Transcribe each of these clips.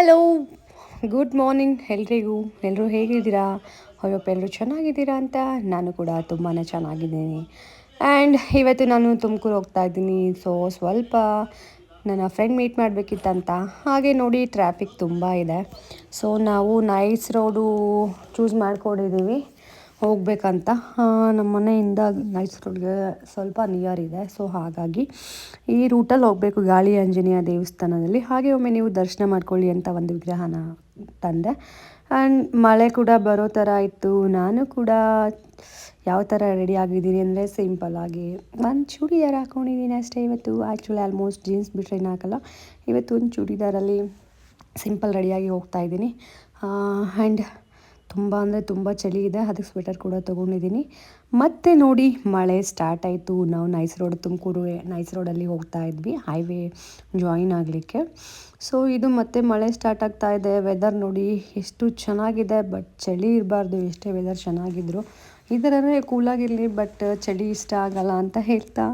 Hello, good morning ಎಲ್ರಿಗೂ. ಎಲ್ಲರೂ ಹೇಗಿದ್ದೀರಾ? ಹೋಪ್ ಎಲ್ಲರೂ ಚೆನ್ನಾಗಿದ್ದೀರಾ ಅಂತ. ನಾನು ಕೂಡ ತುಂಬಾ ಚೆನ್ನಾಗಿದ್ದೀನಿ. ಆ್ಯಂಡ್ ಇವತ್ತು ನಾನು ತುಮಕೂರು ಹೋಗ್ತಾ ಇದ್ದೀನಿ. ಸೊ ಸ್ವಲ್ಪ ನನ್ನ ಫ್ರೆಂಡ್ ಮೀಟ್ ಮಾಡಬೇಕಿತ್ತಂತ. ಹಾಗೆ ನೋಡಿ ಟ್ರಾಫಿಕ್ ತುಂಬ ಇದೆ. ಸೊ ನಾವು ನೈಸ್ ರೋಡು ಚೂಸ್ ಮಾಡ್ಕೊಂಡಿದ್ದೀವಿ ಹೋಗಬೇಕಂತ. ನಮ್ಮ ಮನೆಯಿಂದ ನೈಸ್ ರೋಡ್ಗೆ ಸ್ವಲ್ಪ ನಿಯರ್ ಇದೆ. ಸೊ ಹಾಗಾಗಿ ಈ ರೂಟಲ್ಲಿ ಹೋಗಬೇಕು, ಗಾಳಿ ಆಂಜನೇಯ ದೇವಸ್ಥಾನದಲ್ಲಿ. ಹಾಗೆ ಒಮ್ಮೆ ನೀವು ದರ್ಶನ ಮಾಡ್ಕೊಳ್ಳಿ ಅಂತ ಒಂದು ವಿಗ್ರಹನ ತಂದೆ. ಆ್ಯಂಡ್ ಮಳೆ ಕೂಡ ಬರೋ ಥರ ಇತ್ತು. ನಾನು ಕೂಡ ಯಾವ ಥರ ರೆಡಿ ಆಗಿದ್ದೀನಿ ಅಂದರೆ ಸಿಂಪಲ್ಲಾಗಿ ಒಂದು ಚೂಡಿದಾರ್ ಹಾಕ್ಕೊಂಡಿದ್ದೀನಿ ಅಷ್ಟೇ ಇವತ್ತು. ಆ್ಯಕ್ಚುಲಿ ಆಲ್ಮೋಸ್ಟ್ ಜೀನ್ಸ್ ಬಿಟ್ಟರೆ ಏನು ಹಾಕಲ್ಲ. ಇವತ್ತು ಒಂದು ಚೂಡಿದಾರಲ್ಲಿ ಸಿಂಪಲ್ ರೆಡಿಯಾಗಿ ಹೋಗ್ತಾ ಇದ್ದೀನಿ. ಆ್ಯಂಡ್ ತುಂಬ ಅಂದರೆ ತುಂಬ ಚಳಿ ಇದೆ, ಅದಕ್ಕೆ ಸ್ವೆಟರ್ ಕೂಡ ತೊಗೊಂಡಿದ್ದೀನಿ. ಮತ್ತೆ ನೋಡಿ ಮಳೆ ಸ್ಟಾರ್ಟ್ ಆಯಿತು. ನಾವು ನೈಸ್ ರೋಡ್, ತುಮಕೂರು ನೈಸ್ ರೋಡಲ್ಲಿ ಹೋಗ್ತಾ ಇದ್ವಿ ಹೈವೇ ಜಾಯಿನ್ ಆಗಲಿಕ್ಕೆ. ಸೊ ಇದು ಮತ್ತೆ ಮಳೆ ಸ್ಟಾರ್ಟ್ ಆಗ್ತಾ ಇದೆ. ವೆದರ್ ನೋಡಿ ಎಷ್ಟು ಚೆನ್ನಾಗಿದೆ, ಬಟ್ ಚಳಿ ಇರಬಾರ್ದು ಎಷ್ಟೇ ವೆದರ್ ಚೆನ್ನಾಗಿದ್ರು. ಈ ಥರನೇ ಕೂಲಾಗಿರಲಿ, ಬಟ್ ಚಳಿ ಇಷ್ಟ ಆಗಲ್ಲ ಅಂತ ಹೇಳ್ತಾ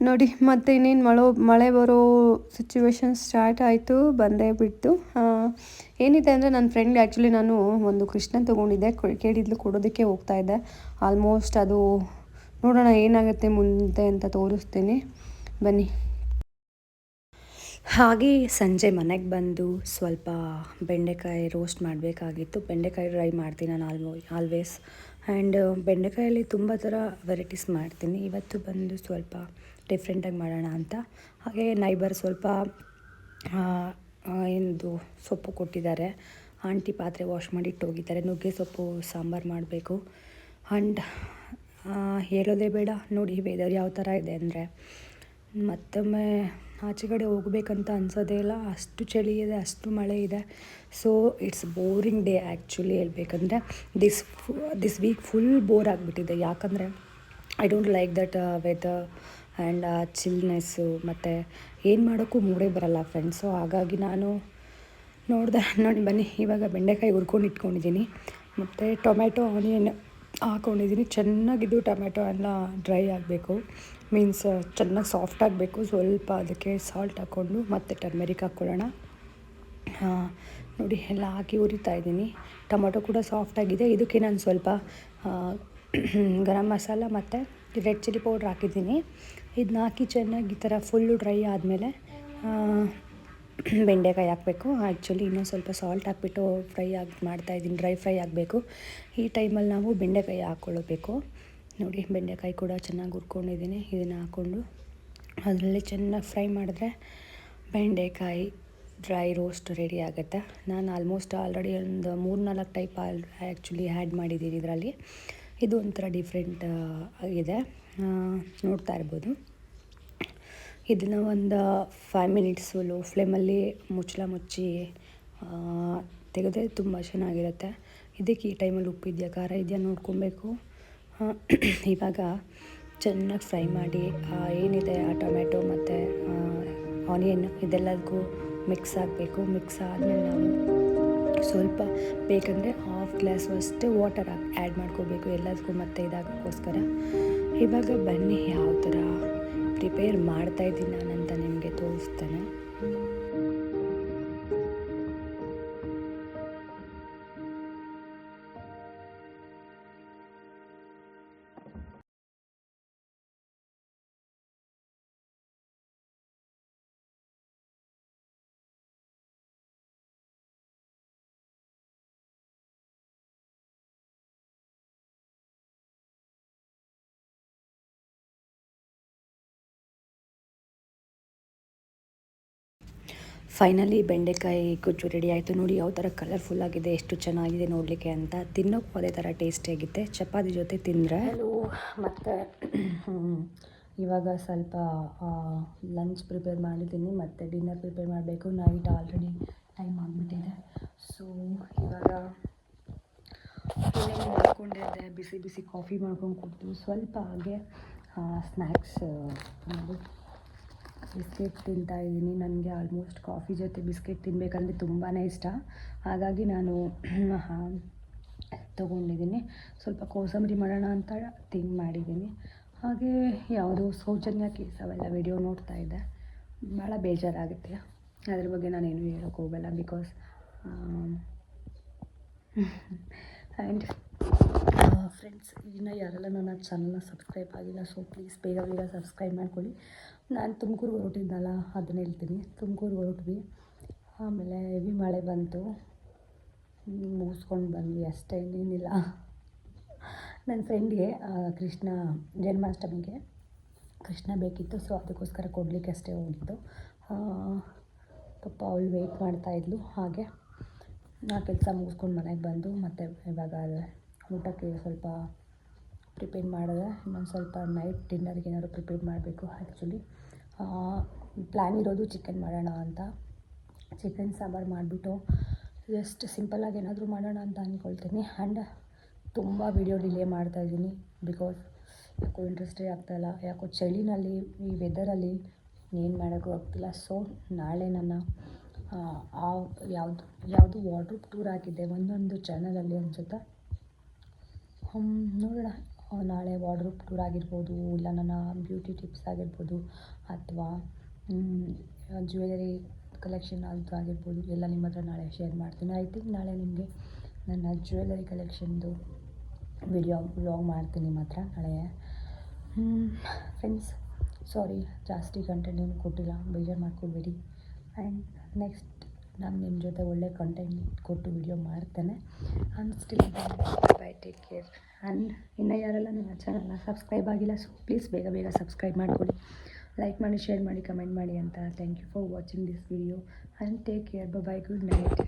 ನೋಡಿ ಮತ್ತೆ ಇನ್ನೇನು ಮಳೆ ಬರೋ ಸಿಚುವೇಶನ್ ಸ್ಟಾರ್ಟ್ ಆಯಿತು, ಬಂದೇ ಬಿಟ್ಟು. ಏನಿದೆ ಅಂದರೆ ನನ್ನ ಫ್ರೆಂಡ್ ಆ್ಯಕ್ಚುಲಿ ನಾನು ಒಂದು ಕೃಷ್ಣ ತೊಗೊಂಡಿದ್ದೆ, ಕೇಳಿದ್ಲು, ಕೊಡೋದಕ್ಕೆ ಹೋಗ್ತಾ ಇದ್ದೆ. ಆಲ್ಮೋಸ್ಟ್ ಅದು ನೋಡೋಣ ಏನಾಗುತ್ತೆ ಮುಂದೆ ಅಂತ ತೋರಿಸ್ತೀನಿ, ಬನ್ನಿ. ಹಾಗೆ ಸಂಜೆ ಮನೆಗೆ ಬಂದು ಸ್ವಲ್ಪ ಬೆಂಡೆಕಾಯಿ ರೋಸ್ಟ್ ಮಾಡಬೇಕಾಗಿತ್ತು. ಬೆಂಡೆಕಾಯಿ ಡ್ರೈ ಮಾಡ್ತೀನಿ ನಾನು ಆಲ್ವೇಸ್. ಆ್ಯಂಡ್ ಬೆಂಡೆಕಾಯಲ್ಲಿ ತುಂಬ ಥರ ವೆರೈಟೀಸ್ ಮಾಡ್ತೀನಿ. ಇವತ್ತು ಬಂದು ಸ್ವಲ್ಪ ಡಿಫ್ರೆಂಟಾಗಿ ಮಾಡೋಣ ಅಂತ. ಹಾಗೆ ನೈಬರ್ ಸ್ವಲ್ಪ ಏನದು ಸೊಪ್ಪು ಕೊಟ್ಟಿದ್ದಾರೆ. ಆಂಟಿ ಪಾತ್ರೆ ವಾಶ್ ಮಾಡಿ ಇಟ್ಟು ಹೋಗಿದ್ದಾರೆ. ನುಗ್ಗೆ ಸೊಪ್ಪು ಸಾಂಬಾರು ಮಾಡಬೇಕು. ಆ್ಯಂಡ್ ಹೇಳೋದೇ ಬೇಡ, ನೋಡಿ ವೆದರ್ ಯಾವ ಥರ ಇದೆ ಅಂದರೆ ಮತ್ತೊಮ್ಮೆ ಆಚೆ ಕಡೆ ಹೋಗ್ಬೇಕಂತ ಅನ್ಸೋದೇ ಇಲ್ಲ, ಅಷ್ಟು ಚಳಿ ಇದೆ, ಅಷ್ಟು ಮಳೆ ಇದೆ. So it's boring day actually ಹೇಳ್ಬೇಕಂದ್ರೆ. ದಿಸ್ ವೀಕ್ ಫುಲ್ ಬೋರ್ ಆಗಿಬಿಟ್ಟಿದೆ. ಯಾಕಂದರೆ I don't like that weather and chillness, ಮತ್ತು ಏನು ಮಾಡೋಕ್ಕೂ ಮೂಡೇ ಬರಲ್ಲ ಫ್ರೆಂಡ್ಸು. ಹಾಗಾಗಿ ನಾನು ನೋಡಿದೆ. ನೋಡಿ ಬನ್ನಿ, ಇವಾಗ ಬೆಂಡೆಕಾಯಿ ಹುರ್ಕೊಂಡು ಇಟ್ಕೊಂಡಿದ್ದೀನಿ, ಮತ್ತು ಟೊಮೆಟೊ ಆನಿಯನ್ ಹಾಕ್ಕೊಂಡಿದ್ದೀನಿ. ಚೆನ್ನಾಗಿದ್ದು ಟೊಮೆಟೊ ಎಲ್ಲ ಡ್ರೈ ಆಗಬೇಕು, ಮೀನ್ಸ್ ಚೆನ್ನಾಗಿ ಸಾಫ್ಟ್ ಆಗಬೇಕು. ಸ್ವಲ್ಪ ಅದಕ್ಕೆ ಸಾಲ್ಟ್ ಹಾಕ್ಕೊಂಡು ಮತ್ತು ಟರ್ಮೆರಿಕ್ ಹಾಕ್ಕೊಳ್ಳೋಣ. ನೋಡಿ ಎಲ್ಲ ಹಾಕಿ ಹುರಿತಾ ಇದ್ದೀನಿ. ಟೊಮೆಟೊ ಕೂಡ ಸಾಫ್ಟಾಗಿದೆ. ಇದಕ್ಕೆ ನಾನು ಸ್ವಲ್ಪ ಗರಂ ಮಸಾಲ ಮತ್ತು ರೆಡ್ ಚಿಲ್ಲಿ ಪೌಡ್ರ್ ಹಾಕಿದ್ದೀನಿ. ಇದನ್ನ ಹಾಕಿ ಚೆನ್ನಾಗಿ ಈ ಥರ ಫುಲ್ಲು ಡ್ರೈ ಆದಮೇಲೆ ಬೆಂಡೆಕಾಯಿ ಹಾಕಬೇಕು. ಆ್ಯಕ್ಚುಲಿ ಇನ್ನೊಂದು ಸ್ವಲ್ಪ ಸಾಲ್ಟ್ ಹಾಕ್ಬಿಟ್ಟು ಮಾಡ್ತಾಯಿದ್ದೀನಿ, ಡ್ರೈ ಫ್ರೈ ಆಗಬೇಕು. ಈ ಟೈಮಲ್ಲಿ ನಾವು ಬೆಂಡೆಕಾಯಿ ಹಾಕ್ಕೊಳ್ಬೇಕು. ನೋಡಿ ಬೆಂಡೆಕಾಯಿ ಕೂಡ ಚೆನ್ನಾಗಿ ಹುರ್ಕೊಂಡಿದ್ದೀನಿ. ಇದನ್ನು ಹಾಕ್ಕೊಂಡು ಅದರಲ್ಲಿ ಚೆನ್ನಾಗಿ ಫ್ರೈ ಮಾಡಿದ್ರೆ ಬೆಂಡೆಕಾಯಿ ಡ್ರೈ ರೋಸ್ಟ್ ರೆಡಿ ಆಗುತ್ತೆ. ನಾನು ಆಲ್ಮೋಸ್ಟ್ ಆಲ್ರೆಡಿ ಒಂದು 3-4 ಟೈಪ್ ಆ್ಯಕ್ಚುಲಿ ಆ್ಯಡ್ ಮಾಡಿದ್ದೀನಿ ಇದರಲ್ಲಿ. ಇದು ಒಂಥರ ಡಿಫ್ರೆಂಟ್ ಆಗಿದೆ, ನೋಡ್ತಾ ಇರ್ಬೋದು. ಇದನ್ನು ಒಂದು 5 ಮಿನಿಟ್ಸು ಲೋ ಫ್ಲೇಮಲ್ಲಿ ಮುಚ್ಚಿ ತೆಗೆದ್ರೆ ತುಂಬ ಚೆನ್ನಾಗಿರುತ್ತೆ. ಇದಕ್ಕೆ ಈ ಟೈಮಲ್ಲಿ ಉಪ್ಪಿದೆಯಾ ಖಾರ ಇದೆಯಾ ನೋಡ್ಕೊಬೇಕು. ಇವಾಗ ಚೆನ್ನಾಗಿ ಫ್ರೈ ಮಾಡಿ ಏನಿದೆ ಆ ಟೊಮೆಟೊ ಮತ್ತು ಆನಿಯನ್ ಇದೆಲ್ಲದಕ್ಕೂ ಮಿಕ್ಸ್ ಆಗಬೇಕು. ಮಿಕ್ಸ್ ಆದಮೇಲೆ ನಾವು ಸ್ವಲ್ಪ ಬೇಕಂದರೆ 1/2 ಗ್ಲಾಸು ಅಷ್ಟೇ ವಾಟರ್ ಆ್ಯಡ್ ಮಾಡ್ಕೋಬೇಕು ಎಲ್ಲದಕ್ಕೂ, ಮತ್ತು ಇದಾಗೋಕ್ಕೋಸ್ಕರ. ಇವಾಗ ಬನ್ನಿ ಯಾವ ಥರ ಪ್ರಿಪೇರ್ ಮಾಡ್ತಾಯಿದ್ದೀನಿ ನಾನಂತ ನಿಮಗೆ ತೋರಿಸ್ತೇನೆ. ಫೈನಲಿ ಬೆಂಡೆಕಾಯಿ ಗೊಜ್ಜು ರೆಡಿ ಆಯಿತು. ನೋಡಿ ಯಾವ ಥರ ಕಲರ್ಫುಲ್ಲಾಗಿದೆ, ಎಷ್ಟು ಚೆನ್ನಾಗಿದೆ ನೋಡಲಿಕ್ಕೆ ಅಂತ. ತಿನ್ನೋಕ್ಕೂ ಅದೇ ಥರ ಟೇಸ್ಟಿಯಾಗಿತ್ತೆ ಚಪಾತಿ ಜೊತೆ ತಿಂದರೆ. ಮತ್ತು ಇವಾಗ ಸ್ವಲ್ಪ ಲಂಚ್ ಪ್ರಿಪೇರ್ ಮಾಡಿದ್ದೀನಿ, ಮತ್ತು ಡಿನ್ನರ್ ಪ್ರಿಪೇರ್ ಮಾಡಬೇಕು. ನೈಟ್ ಆಲ್ರೆಡಿ ಟೈಮ್ ಆಗಿಬಿಟ್ಟಿದೆ. ಸೊ ಇವಾಗ ಏನೇನು ಮಾಡ್ಕೊಂಡಿದ್ದೆ, ಬಿಸಿ ಬಿಸಿ ಕಾಫಿ ಮಾಡ್ಕೊಂಡು ಕೊಡ್ತು. ಸ್ವಲ್ಪ ಹಾಗೆ ಸ್ನ್ಯಾಕ್ಸ್ ಬಿಸ್ಕೆಟ್ ತಿಂತಾಯಿದ್ದೀನಿ. ನನಗೆ ಆಲ್ಮೋಸ್ಟ್ ಕಾಫಿ ಜೊತೆ ಬಿಸ್ಕೆಟ್ ತಿನ್ನಬೇಕಂದ್ರೆ ತುಂಬಾ ಇಷ್ಟ. ಹಾಗಾಗಿ ನಾನು ತೊಗೊಂಡಿದ್ದೀನಿ. ಸ್ವಲ್ಪ ಕೋಸಂಬರಿ ಮಾಡೋಣ ಅಂತ ಥಿಂಕ್ ಮಾಡಿದ್ದೀನಿ. ಹಾಗೆ ಯಾವುದೋ ಸೌಜನ್ಯ ಕೇಸ್ ಅವೆಲ್ಲ ವಿಡಿಯೋ ನೋಡ್ತಾ ಇದ್ದೆ. ಭಾಳ ಬೇಜಾರಾಗುತ್ತೆ. ಅದ್ರ ಬಗ್ಗೆ ನಾನೇನು ಹೇಳೋಕ್ಕೆ ಹೋಗಲ್ಲ, ಬಿಕಾಸ್ ಆ್ಯಂಡ್ ಫ್ರೆಂಡ್ಸ್, ಇನ್ನು ಯಾರೆಲ್ಲ ನನ್ನ ಚಾನಲ್ನ ಸಬ್ಸ್ಕ್ರೈಬ್ ಆಗಿಲ್ಲ, ಸೊ ಪ್ಲೀಸ್ ಬೇಗ ಬೇಗ ಸಬ್ಸ್ಕ್ರೈಬ್ ಮಾಡ್ಕೊಳ್ಳಿ. ನಾನು ತುಮಕೂರಿಗೆ ಹೊರಟಿದ್ದಲ್ಲ ಅದನ್ನ ಹೇಳ್ತೀನಿ. ತುಮಕೂರಿಗೆ ಹೊರಟ್ವಿ, ಆಮೇಲೆ ಹೆವಿ ಮಳೆ ಬಂತು, ಮುಗಿಸ್ಕೊಂಡು ಬಂದ್ವಿ ಅಷ್ಟೇ, ಇನ್ನೇನಿಲ್ಲ. ನನ್ನ ಫ್ರೆಂಡ್ಗೆ ಕೃಷ್ಣ ಜನ್ಮಾಷ್ಟಮಿಗೆ ಕೃಷ್ಣ ಬೇಕಿತ್ತು, ಸೊ ಅದಕ್ಕೋಸ್ಕರ ಕೊಡಲಿಕ್ಕೆ ಅಷ್ಟೇ ಹೋಗಿದ್ದು. ಪಾಪ ಅವಳು ವೆಯ್ಟ್ ಮಾಡ್ತಾಯಿದ್ಲು. ಹಾಗೆ ನಾ ಕೆಲಸ ಮುಗಿಸ್ಕೊಂಡು ಮನೆಗೆ ಬಂದು ಮತ್ತು ಇವಾಗ ಊಟಕ್ಕೆ ಸ್ವಲ್ಪ ಪ್ರಿಪೇರ್ ಮಾಡಿದೆ. ಇನ್ನೊಂದು ಸ್ವಲ್ಪ ನೈಟ್ ಡಿನ್ನರ್ಗೆ ಏನಾದ್ರು ಪ್ರಿಪೇರ್ ಮಾಡಬೇಕು. ಆ್ಯಕ್ಚುಲಿ ಪ್ಲ್ಯಾನ್ ಇರೋದು ಚಿಕನ್ ಮಾಡೋಣ ಅಂತ. ಚಿಕನ್ ಸಾಂಬಾರು ಮಾಡಿಬಿಟ್ಟು ಜಸ್ಟ್ ಸಿಂಪಲ್ಲಾಗಿ ಏನಾದರೂ ಮಾಡೋಣ ಅಂತ ಅಂದ್ಕೊಳ್ತೀನಿ. ಆ್ಯಂಡ್ ತುಂಬ ವಿಡಿಯೋ ಡಿಲೇ ಮಾಡ್ತಾಯಿದ್ದೀನಿ, ಬಿಕಾಸ್ ಯಾಕೋ ಇಂಟ್ರೆಸ್ಟೇ ಆಗ್ತಾಯಿಲ್ಲ. ಯಾಕೋ ಚಳಿನಲ್ಲಿ ಈ ವೆದರಲ್ಲಿ ಏನು ಮಾಡೋಕ್ಕೂ ಆಗ್ತಿಲ್ಲ. ಸೊ ನಾಳೆ ನನ್ನ ಯಾವುದು ವಾರ್ಡ್ರೋಬ್ ಟೂರ್ ಹಾಕಿದ್ದೆ ಒಂದೊಂದು ಚಾನಲಲ್ಲಿ ಅನಿಸುತ್ತೆ. ನೋಡೋಣ, ನಾಳೆ ವಾರ್ಡ್ರೋಬ್ ಟೂರ್ ಆಗಿರ್ಬೋದು, ಇಲ್ಲ ನನ್ನ ಬ್ಯೂಟಿ ಟಿಪ್ಸ್ ಆಗಿರ್ಬೋದು, ಅಥವಾ ಜ್ಯುವೆಲರಿ ಕಲೆಕ್ಷನ್ ಅದು ಆಗಿರ್ಬೋದು, ಎಲ್ಲ ನಿಮ್ಮ ಹತ್ರ ನಾಳೆ ಶೇರ್ ಮಾಡ್ತೀನಿ. ಐ ಥಿಂಕ್ ನಾಳೆ ನಿಮಗೆ ನನ್ನ ಜ್ಯುವೆಲರಿ ಕಲೆಕ್ಷನ್ದು ವಿಡಿಯೋ ವ್ಲಾಗ್ ಮಾಡ್ತೀನಿ ನಿಮ್ಮ ಹತ್ರ ನಾಳೆ. ಫ್ರೆಂಡ್ಸ್, ಸಾರಿ ಜಾಸ್ತಿ ಕಂಟೆಂಟ್ ಏನು ಕೊಟ್ಟಿಲ್ಲ, ಬೇಜಾರು ಮಾಡ್ಕೊಬೇಡಿ. ಆ್ಯಂಡ್ ನೆಕ್ಸ್ಟ್ ನಾನು ನಿಮ್ಮ ಜೊತೆ ಒಳ್ಳೆ ಕಂಟೆಂಟ್ ಕೊಟ್ಟು ವಿಡಿಯೋ ಮಾಡ್ತೇನೆ. Still by, take care. And ಇನ್ನು ಯಾರೆಲ್ಲ ನನ್ನ ಚಾನಲ್ನ ಸಬ್ಸ್ಕ್ರೈಬ್ ಆಗಿಲ್ಲ, ಸೊ ಪ್ಲೀಸ್ ಬೇಗ ಬೇಗ ಸಬ್ಸ್ಕ್ರೈಬ್ ಮಾಡ್ಕೊಳ್ಳಿ, ಲೈಕ್ ಮಾಡಿ, ಶೇರ್ ಮಾಡಿ, ಕಮೆಂಟ್ ಮಾಡಿ ಅಂತ. Thank you for watching this video and take care. Bye, good night.